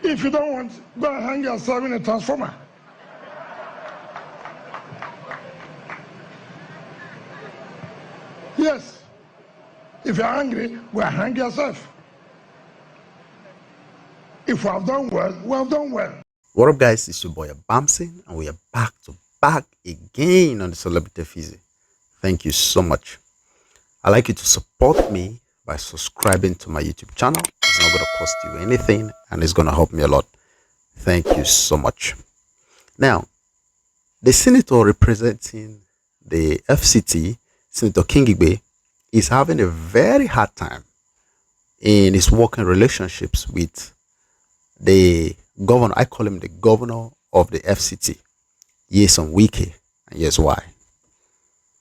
If you don't want, go and hang yourself in a transformer. Yes. If you're angry, go and hang yourself. If we have done well, we have done well. What up, guys? It's your boy Bamson, and we are back to back again on the Celebrity Fizzy. Thank you so much. I'd like you to support me by subscribing to my YouTube channel. It's not going to cost you anything, and it's going to help me a lot. Thank you so much. Now, the senator representing the FCT, Senator Kingibe, is having a very hard time in his working relationships with the governor. I call him the governor of the FCT. Yes, on Wike, and yes, why?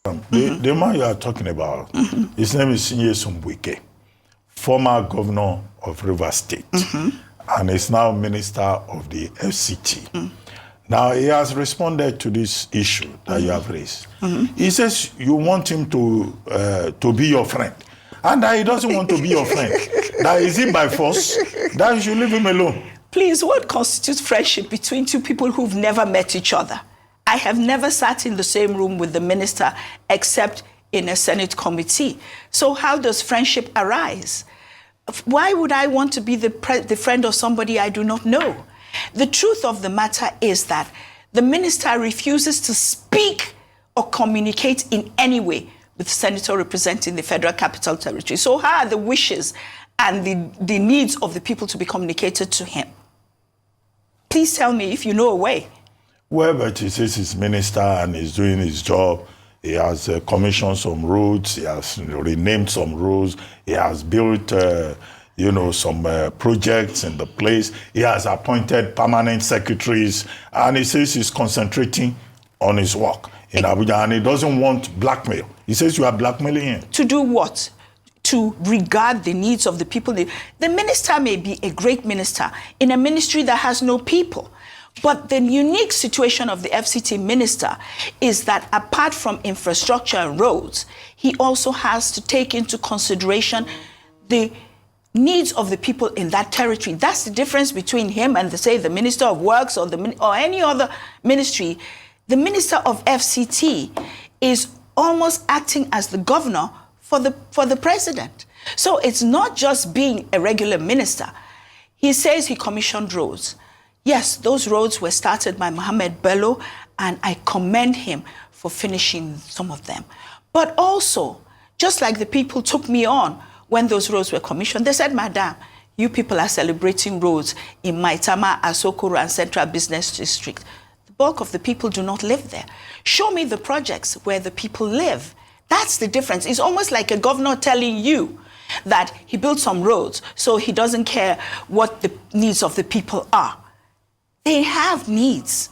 The man you are talking about, his name is Nyesom Wike, former governor of Rivers State, and is now minister of the FCT. Now, he has responded to this issue that you have raised. He says you want him to be your friend, and that he doesn't want to be your friend. That is it by force, that you should leave him alone. Please, what constitutes friendship between two people who've never met each other? I have never sat in the same room with the minister except in a Senate committee. So how does friendship arise? Why would I want to be the friend of somebody I do not know? The truth of the matter is that the minister refuses to speak or communicate in any way with the senator representing the Federal Capital Territory. So how are the wishes and the needs of the people to be communicated to him? Please tell me if you know a way. Well, but he says he's minister and he's doing his job. He has commissioned some roads. He has renamed some roads. He has built, some projects in the place. He has appointed permanent secretaries. And he says he's concentrating on his work in Abuja. And he doesn't want blackmail. He says you are blackmailing him. To do what? To regard the needs of the people. The minister may be a great minister in a ministry that has no people. But the unique situation of the FCT minister is that apart from infrastructure and roads, he also has to take into consideration the needs of the people in that territory. That's the difference between him and, say, the Minister of Works or any other ministry. The Minister of FCT is almost acting as the governor for the president. So it's not just being a regular minister. He says he commissioned roads. Yes, those roads were started by Mohammed Bello, and I commend him for finishing some of them. But also, just like the people took me on when those roads were commissioned, they said, Madam, you people are celebrating roads in Maitama, Asokoro, and Central Business District. The bulk of the people do not live there. Show me the projects where the people live. That's the difference. It's almost like a governor telling you that he built some roads, so he doesn't care what the needs of the people are. They have needs.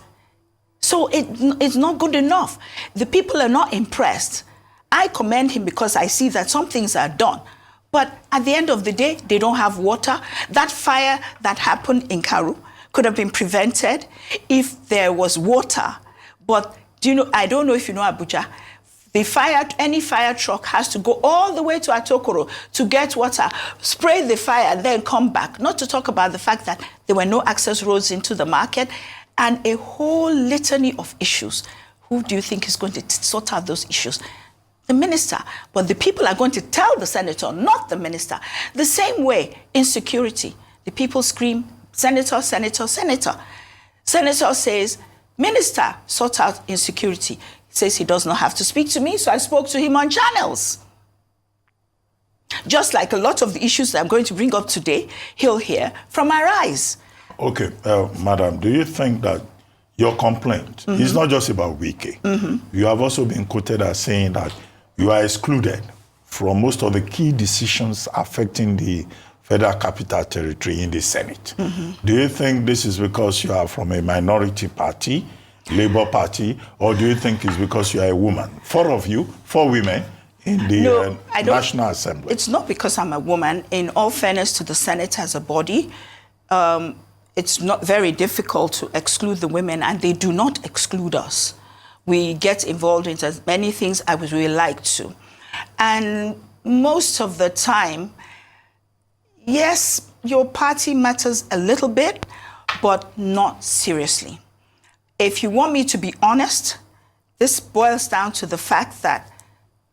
So it's not good enough. The people are not impressed. I commend him because I see that some things are done. But at the end of the day, they don't have water. That fire that happened in Karu could have been prevented if there was water. But I don't know if you know Abuja. Any fire truck has to go all the way to Atokoro to get water, spray the fire, and then come back. Not to talk about the fact that there were no access roads into the market and a whole litany of issues. Who do you think is going to sort out those issues? The minister. But the people are going to tell the senator, not the minister. The same way, insecurity. The people scream, senator, senator, senator. Senator says, minister, sort out insecurity. Says he does not have to speak to me, so I spoke to him on channels. Just like a lot of the issues that I'm going to bring up today, he'll hear from our eyes. Okay, madam, do you think that your complaint is not just about Wike? You have also been quoted as saying that you are excluded from most of the key decisions affecting the Federal Capital Territory in the Senate. Do you think this is because you are from a minority party, Labour Party, or do you think it's because you are a woman? 4 of you, 4 women in the National Assembly. It's not because I'm a woman. In all fairness to the Senate as a body, it's not very difficult to exclude the women, and they do not exclude us. We get involved in as many things as we would like to. And most of the time, yes, your party matters a little bit, but not seriously. If you want me to be honest, this boils down to the fact that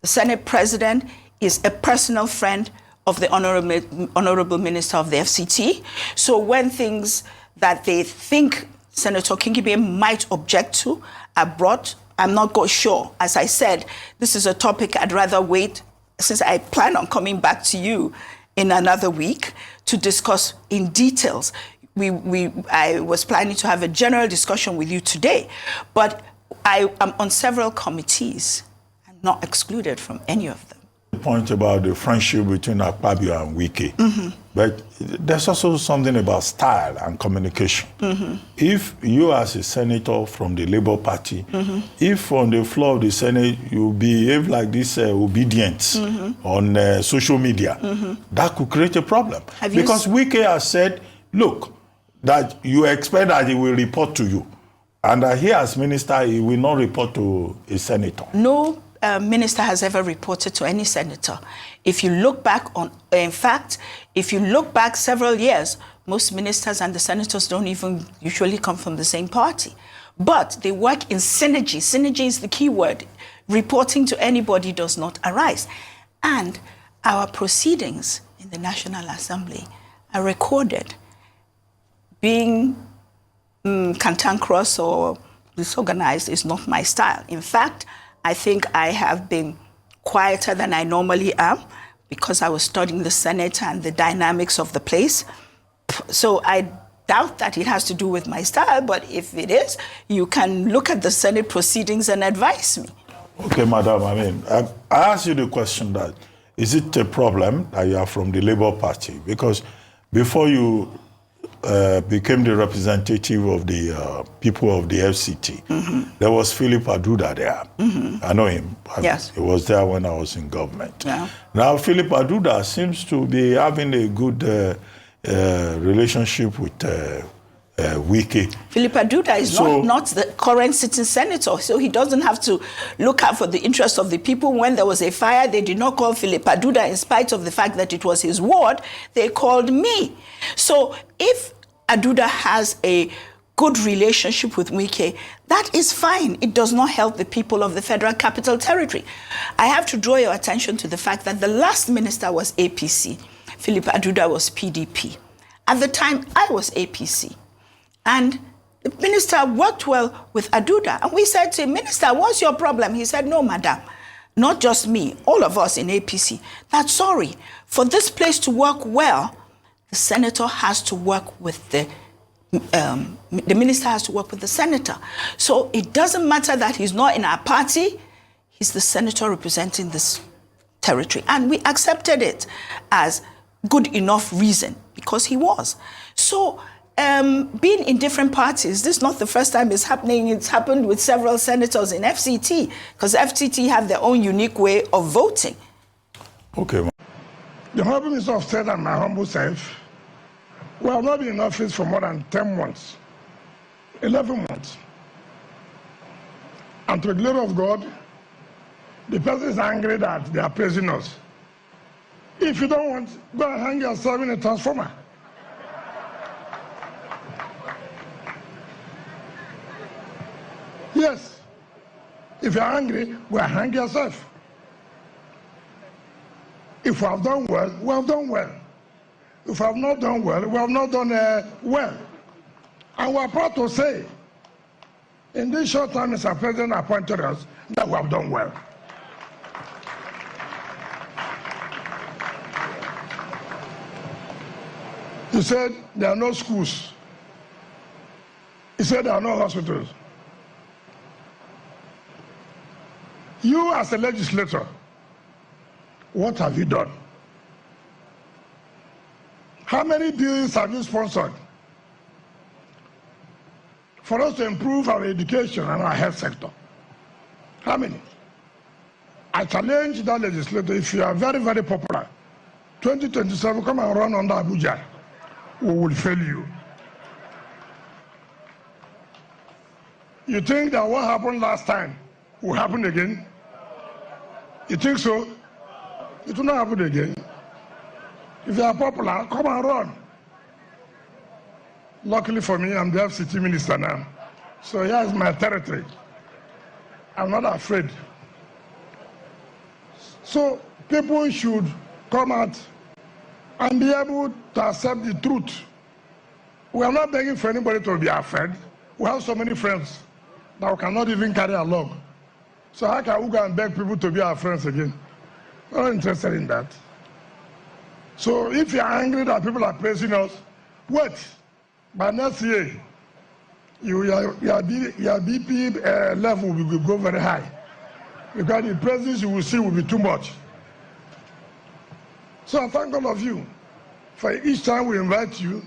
the Senate President is a personal friend of the Honorable Minister of the FCT. So when things that they think Senator Kingibe might object to are brought, I'm not sure. As I said, this is a topic I'd rather wait, since I plan on coming back to you in another week to discuss in details. I was planning to have a general discussion with you today, but I am on several committees. I'm not excluded from any of them. The point about the friendship between Akpabio and Wike, but there's also something about style and communication. If you as a senator from the Labour Party, if on the floor of the Senate you behave like this obedience on social media, that could create a problem. Because Wike has said, look, that you expect that he will report to you, and he as minister, he will not report to a senator. No minister has ever reported to any senator. If you look back in fact, if you look back several years, most ministers and the senators don't even usually come from the same party. But they work in synergy. Synergy is the key word. Reporting to anybody does not arise. And our proceedings in the National Assembly are recorded. Being cantankerous or disorganized is not my style. In fact, I think I have been quieter than I normally am because I was studying the Senate and the dynamics of the place. So I doubt that it has to do with my style, but if it is, you can look at the Senate proceedings and advise me. Okay, madam, I asked you the question that, is it a problem that you are from the Labour Party? Because before you became the representative of the people of the FCT, there was Philip Aduda there. I know him. Yes. He was there when I was in government. Yeah. Now, Philip Aduda seems to be having a good relationship with Wike. Philip Aduda is not the current sitting senator, so he doesn't have to look out for the interests of the people. When there was a fire, they did not call Philip Aduda in spite of the fact that it was his ward. They called me. So if Aduda has a good relationship with Wike, that is fine. It does not help the people of the Federal Capital Territory. I have to draw your attention to the fact that the last minister was APC. Philip Aduda was PDP. At the time, I was APC. And the minister worked well with Aduda. And we said to him, Minister, what's your problem? He said, no, madam, not just me, all of us in APC. That's sorry. For this place to work well, the senator has to work with the minister has to work with the senator. So it doesn't matter that he's not in our party. He's the senator representing this territory. And we accepted it as good enough reason because he was. So being in different parties, this is not the first time it's happening. It's happened with several senators in FCT because FCT have their own unique way of voting. Okay. The Honorable Minister of State and my humble self, we have not been in office for more than 10 months, 11 months. And to the glory of God, the person is angry that they are praising us. If you don't want, go and hang yourself in a transformer. Yes. If you're angry, go and hang yourself. If we have done well, we have done well. If we have not done well, we have not done well. And we are proud to say, in this short time Mr. President appointed us, that we have done well. He said there are no schools. He said there are no hospitals. You as a legislator, what have you done? How many bills have you sponsored for us to improve our education and our health sector? How many? I challenge that legislator, if you are very, very popular, 2027, come and run under Abuja. We will fail you. You think that what happened last time will happen again? You think so? It will not happen again. If you are popular, come and run. Luckily for me, I'm the FCT minister now. So here is my territory. I'm not afraid. So people should come out and be able to accept the truth. We are not begging for anybody to be afraid. We have so many friends that we cannot even carry along. So how can we go and beg people to be our friends again? We're not interested in that. So if you are angry that people are praising us, wait. By next year, your BP level will go very high. Because the praises you will see will be too much. So I thank all of you for each time we invite you,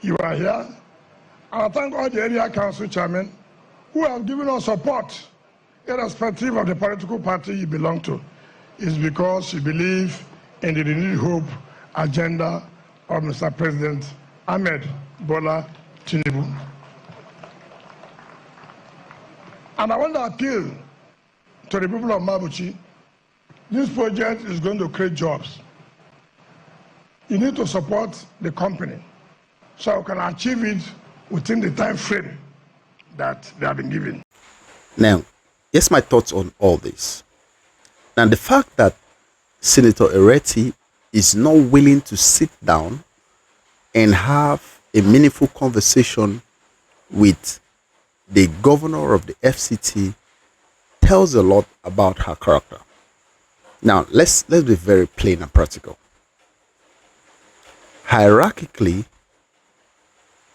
you are here. And I thank all the area council chairmen who have given us support, irrespective of the political party you belong to. It's because you believe in the renewed hope agenda of Mr. President Ahmed Bola Tinubu. And I want to appeal to the people of Mabuchi. This project is going to create jobs. You need to support the company so we can achieve it within the time frame that they have been given. Now, here's my thoughts on all this. Now, the fact that Senator Ireti is not willing to sit down and have a meaningful conversation with the governor of the FCT tells a lot about her character. Now, let's be very plain and practical. Hierarchically,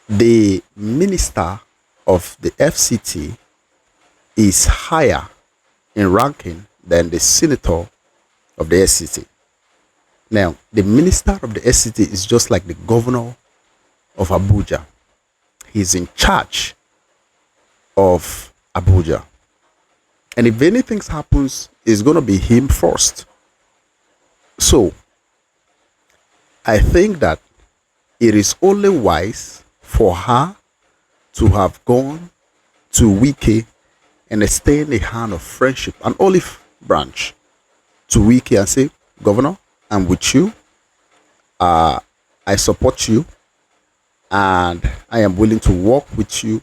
the minister of the FCT is higher in ranking than the senator of the FCT. Now, the minister of the FCT is just like the governor of Abuja. He's in charge of Abuja. And if anything happens, it's going to be him first. So, I think that it is only wise for her to have gone to Wike and extend a hand of friendship, an olive branch, to Wike and say, Governor, I'm with you. I support you. And I am willing to work with you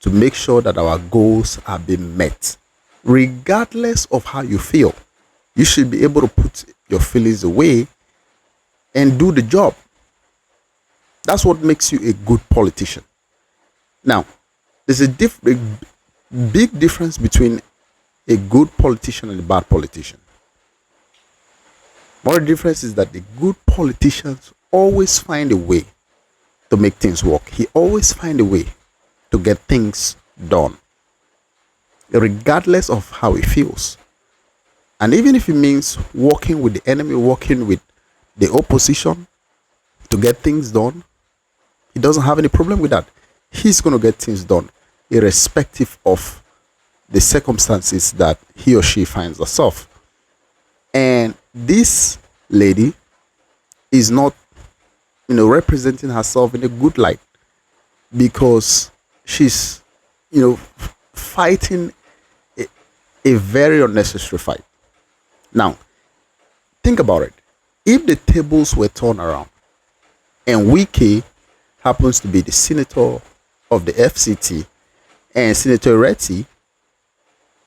to make sure that our goals are being met. Regardless of how you feel, you should be able to put your feelings away and do the job. That's what makes you a good politician. Now, there's a big difference between a good politician and a bad politician. One of the difference is that the good politicians always find a way to make things work. He always finds a way to get things done, regardless of how he feels. And even if it means working with the enemy, working with the opposition to get things done, he doesn't have any problem with that. He's going to get things done, irrespective of the circumstances that he or she finds herself. And this lady is not, representing herself in a good light, because she's, fighting a very unnecessary fight. Now, think about it. If the tables were turned around and Wike happens to be the senator of the FCT and Senator Ireti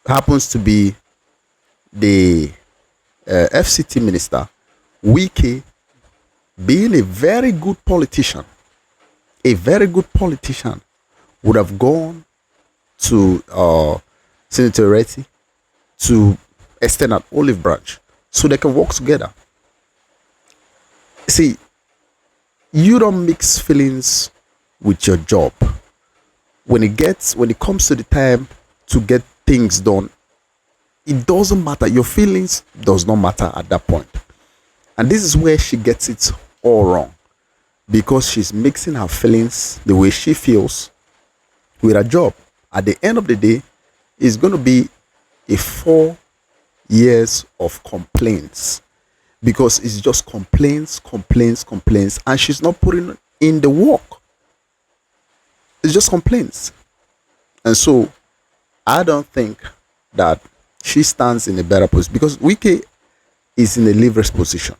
happens to be the FCT minister, Wike, being a very good politician, would have gone to Senator Ireti to extend an olive branch so they can work together. See, you don't mix feelings with your job. When it comes to the time to get things done, it doesn't matter. Your feelings does not matter at that point. And this is where she gets it all wrong, because she's mixing her feelings the way she feels with her job. At the end of the day, it's going to be a 4 years of complaints, because it's just complaints, and she's not putting in the work. It's just complaints. And so I don't think that she stands in a better position, because Wike is in a leverage position.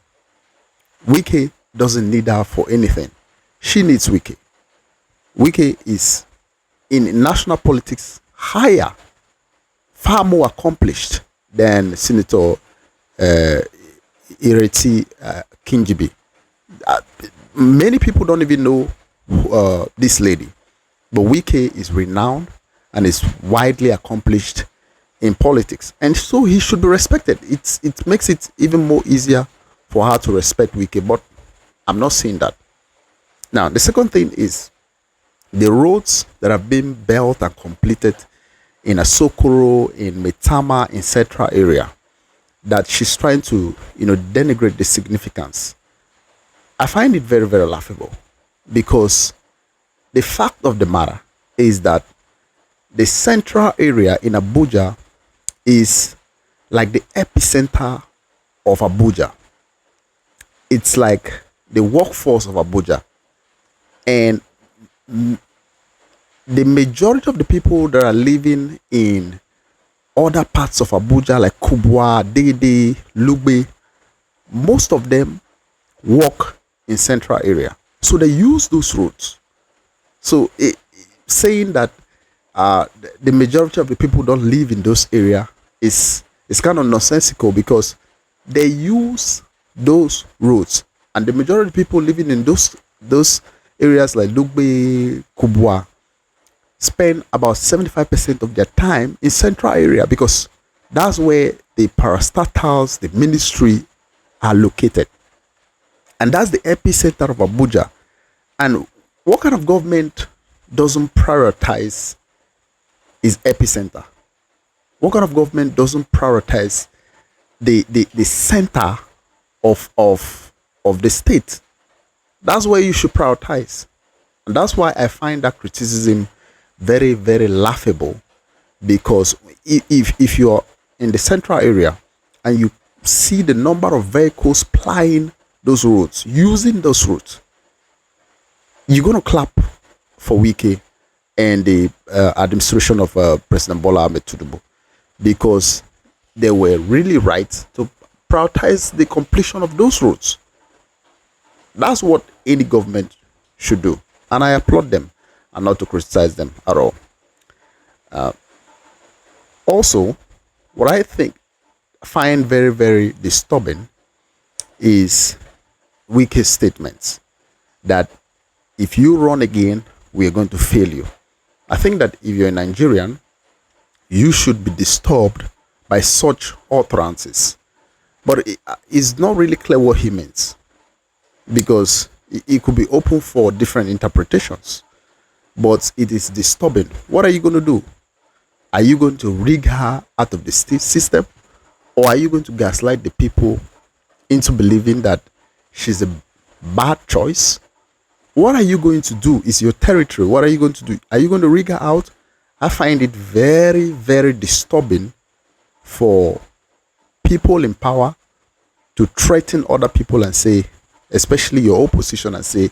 Wike doesn't need her for anything. She needs Wike. Wike is in national politics higher, far more accomplished than Senator Ireti Kingibe. Many people don't even know this lady, but Wike is renowned and is widely accomplished in politics, and so he should be respected. It makes it even more easier for her to respect Wike, but I'm not seeing that. Now, the second thing is the roads that have been built and completed in Asokoro, in Metama, in Central area, that she's trying to, denigrate the significance. I find it very, very laughable, because the fact of the matter is that the Central area in Abuja is like the epicenter of Abuja. It's like the workforce of Abuja. And the majority of the people that are living in other parts of Abuja, like Kubwa, Dede, Lugbe, most of them work in Central area. So they use those roads. So saying that the majority of the people don't live in those areas is kind of nonsensical, because they use those roads, and the majority of people living in those areas like Lugbe, Kubwa, spend about 75% of their time in Central area, because that's where the parastatals, the ministry, are located, and that's the epicenter of Abuja. And what kind of government doesn't prioritize its epicenter? What kind of government doesn't prioritize the center of the state? That's where you should prioritize. And that's why I find that criticism very, very laughable, because if you're in the Central area and you see the number of vehicles plying those roads, using those roads, you're going to clap for Wike and the administration of President Bola Ahmed Tinubu, because they were really right to prioritize the completion of those roads. That's what any government should do, and I applaud them, and not to criticize them at all. Also, what I find very, very disturbing is Wike's statements that if you run again, we are going to fail you. I think that if you're a Nigerian, you should be disturbed by such utterances. But it's not really clear what he means, because it could be open for different interpretations. But it is disturbing. What are you going to do? Are you going to rig her out of the state system? Or are you going to gaslight the people into believing that she's a bad choice? What are you going to do? It's your territory. What are you going to do? Are you going to rig her out? I find it very, very disturbing for people in power to threaten other people and say, especially your opposition, and say,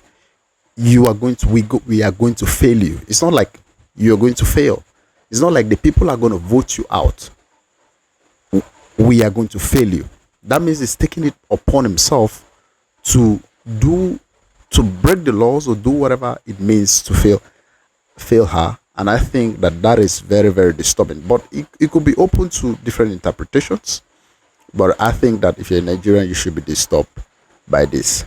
we are going to fail you. It's not like you're going to fail. It's not like the people are going to vote you out. We are going to fail you. That means he's taking it upon himself to break the laws or do whatever it means to fail her. And I think that is very, very disturbing. But it could be open to different interpretations. But I think that if you're a Nigerian, you should be disturbed by this.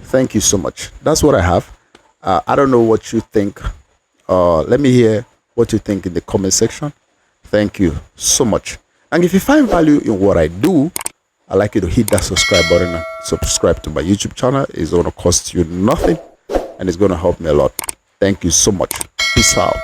Thank you so much. That's what I have. I don't know what you think. Let me hear what you think in the comment section. Thank you so much. And if you find value in what I do, I'd like you to hit that subscribe button and subscribe to my YouTube channel. It's going to cost you nothing, and it's going to help me a lot. Thank you so much. Peace out.